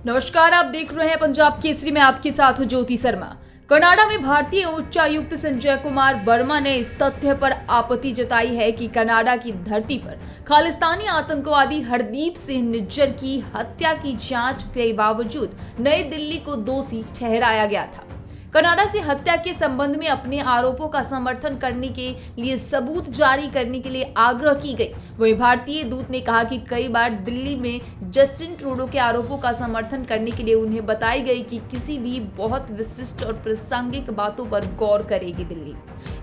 नमस्कार, आप देख रहे हैं पंजाब केसरी में आपके साथ हूं ज्योति शर्मा। कनाडा में भारतीय उच्चायुक्त संजय कुमार वर्मा ने इस तथ्य पर आपत्ति जताई है कि कनाडा की धरती पर खालिस्तानी आतंकवादी हरदीप सिंह निज्जर की हत्या की जांच के बावजूद नई दिल्ली को दोषी ठहराया गया था। कनाडा से हत्या के संबंध में अपने आरोपों का समर्थन करने के लिए सबूत जारी करने के लिए आग्रह की गई। वहीं भारतीय दूत ने कहा कि कई बार दिल्ली में जस्टिन ट्रूडो के आरोपों का समर्थन करने के लिए उन्हें बताई गई कि किसी भी बहुत विशिष्ट और प्रासंगिक बातों पर गौर करेगी दिल्ली।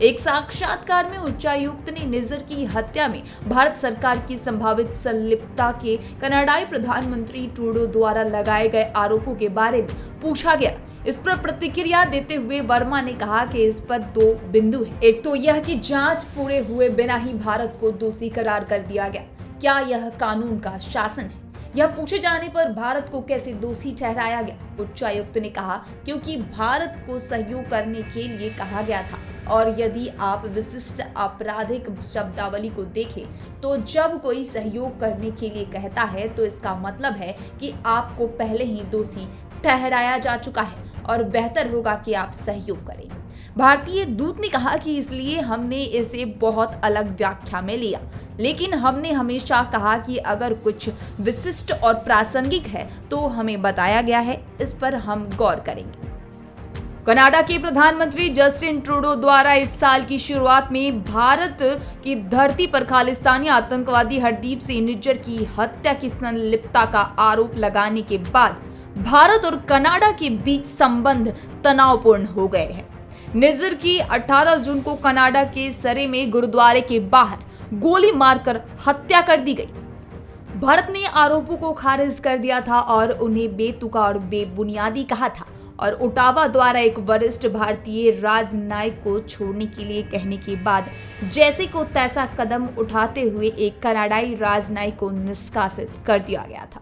एक साक्षात्कार में उच्चायुक्त ने निज्जर की हत्या में भारत सरकार की संभावित संलिप्तता के कनाडाई प्रधानमंत्री ट्रूडो द्वारा लगाए गए आरोपों के बारे में पूछा गया। इस पर प्रतिक्रिया देते हुए वर्मा ने कहा कि इस पर दो बिंदु हैं। एक तो यह कि जांच पूरे हुए बिना ही भारत को दोषी करार कर दिया गया। क्या यह कानून का शासन है? यह पूछे जाने पर भारत को कैसे दोषी ठहराया गया? उच्चायुक्त ने कहा क्योंकि भारत को सहयोग करने के लिए कहा गया था। और यदि आप विशिष्ट आपराधिक शब्दावली को देखें तो जब कोई सहयोग करने के लिए कहता है तो इसका मतलब है कि आपको पहले ही दोषी ठहराया जा चुका है और बेहतर होगा कि आप सहयोग करें। भारतीय दूत ने कहा कि इसलिए हमने इसे बहुत अलग व्याख्या में लिया, लेकिन हमने हमेशा कहा कि अगर कुछ विशिष्ट और प्रासंगिक है तो हमें बताया गया है, इस पर हम गौर करेंगे। कनाडा के प्रधानमंत्री जस्टिन ट्रूडो द्वारा इस साल की शुरुआत में भारत की धरती पर खालिस्तानी आतंकवादी हरदीप सिंह निज्जर की हत्या की संलिप्तता का आरोप लगाने के बाद भारत और कनाडा के बीच संबंध तनावपूर्ण हो गए हैं। निज्जर की 18 जून को कनाडा के सरे में गुरुद्वारे के बाहर गोली मारकर हत्या कर दी गई। भारत ने आरोपों को खारिज कर दिया था और उन्हें बेतुका और बेबुनियादी कहा था और ओटावा द्वारा एक वरिष्ठ भारतीय राजनयिक को छोड़ने के लिए कहने के बाद जैसे को तैसा कदम उठाते हुए एक कनाडाई राजनयिक को निष्कासित कर दिया गया था।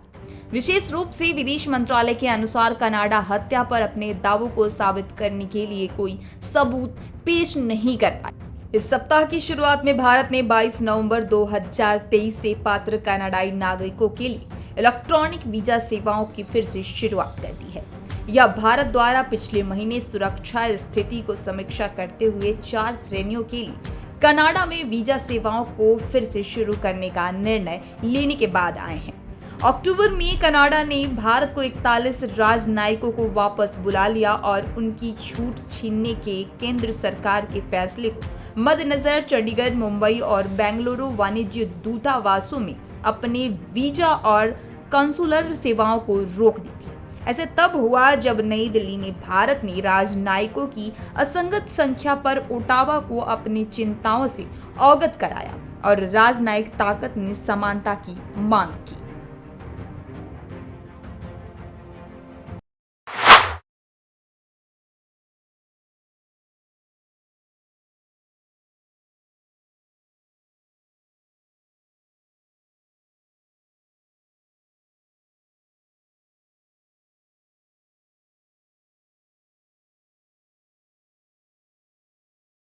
विशेष रूप से विदेश मंत्रालय के अनुसार कनाडा हत्या पर अपने दावों को साबित करने के लिए कोई सबूत पेश नहीं कर पाया। इस सप्ताह की शुरुआत में भारत ने 22 नवंबर 2023 से पात्र कनाडाई नागरिकों के लिए इलेक्ट्रॉनिक वीजा सेवाओं की फिर से शुरुआत कर दी है। यह भारत द्वारा पिछले महीने सुरक्षा स्थिति को समीक्षा करते हुए 4 श्रेणियों के लिए कनाडा में वीजा सेवाओं को फिर से शुरू करने का निर्णय लेने के बाद आए हैं। अक्टूबर में कनाडा ने भारत को 41 राजनयिकों को वापस बुला लिया और उनकी छूट छीनने के केंद्र सरकार के फैसले को मद्देनजर चंडीगढ़, मुंबई और बेंगलुरु वाणिज्य दूतावासों में अपने वीजा और कंसुलर सेवाओं को रोक दी थी। ऐसे तब हुआ जब नई दिल्ली में भारत ने राजनयिकों की असंगत संख्या पर ओटावा को अपनी चिंताओं से अवगत कराया और राजनयिक ताकत ने समानता की मांग की।